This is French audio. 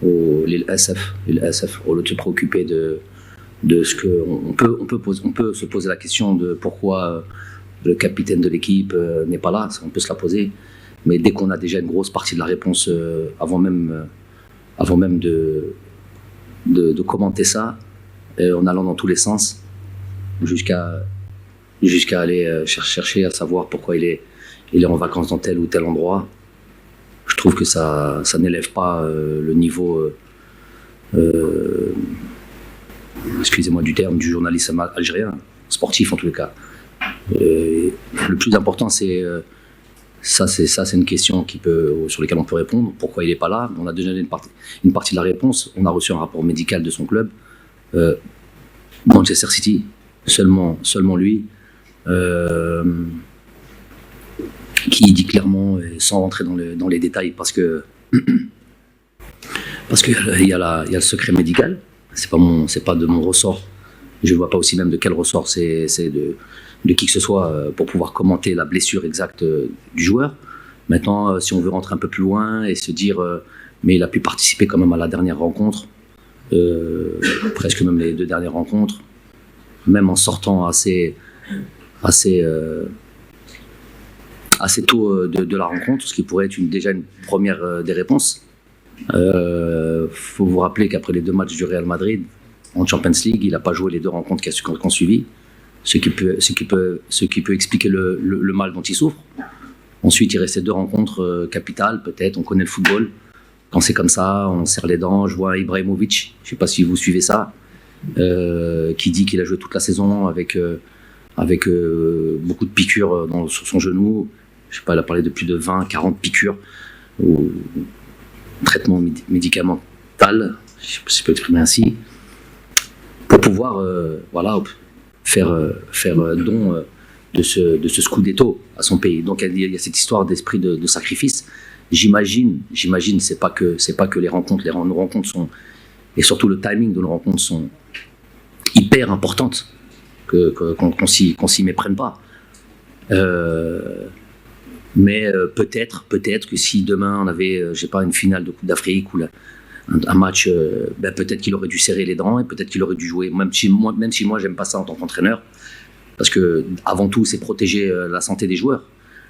l'SF, au lieu de se préoccuper de ce que on peut se poser la question de pourquoi le capitaine de l'équipe n'est pas là, on peut se la poser, mais dès qu'on a déjà une grosse partie de la réponse avant même de commenter ça, en allant dans tous les sens, jusqu'à aller chercher à savoir pourquoi il est en vacances dans tel ou tel endroit. Je trouve que ça n'élève pas le niveau, excusez-moi du terme, du journalisme algérien, sportif en tous les cas. Le plus important, c'est une question sur laquelle on peut répondre. Pourquoi il n'est pas là? On a déjà une partie de la réponse. On a reçu un rapport médical de son club, Manchester City, seulement lui, qui dit clairement, sans rentrer dans les détails, parce que il y a le secret médical. C'est pas de mon ressort. Je ne vois pas aussi même de quel ressort c'est de qui que ce soit pour pouvoir commenter la blessure exacte du joueur. Maintenant, si on veut rentrer un peu plus loin et se dire mais il a pu participer quand même à la dernière rencontre, presque même les 2 dernières rencontres, même en sortant assez tôt de la rencontre, ce qui pourrait être déjà une première des réponses. Faut vous rappeler qu'après les 2 matchs du Real Madrid en Champions League, il n'a pas joué les 2 rencontres qui ont suivi, ce qui peut expliquer le mal dont il souffre. Ensuite, il restait 2 rencontres capitales, peut-être. On connaît le football. Quand c'est comme ça, on serre les dents. Je vois Ibrahimovic, je ne sais pas si vous suivez ça, qui dit qu'il a joué toute la saison avec beaucoup de piqûres sur son genou. Je sais pas, il a parlé de plus de 20-40 piqûres ou traitement médicamental, je peux exprimer ainsi, pour pouvoir faire don de ce scudetto à son pays. Donc il y a cette histoire d'esprit de sacrifice. J'imagine, c'est pas que les rencontres, nos rencontres sont, et surtout le timing de nos rencontres sont hyper importantes, qu'on s'y méprenne pas. Mais peut-être que si demain on avait, une finale de Coupe d'Afrique ou un match, peut-être qu'il aurait dû serrer les dents et peut-être qu'il aurait dû jouer. Même si moi j'aime pas ça en tant qu'entraîneur, parce que avant tout c'est protéger la santé des joueurs.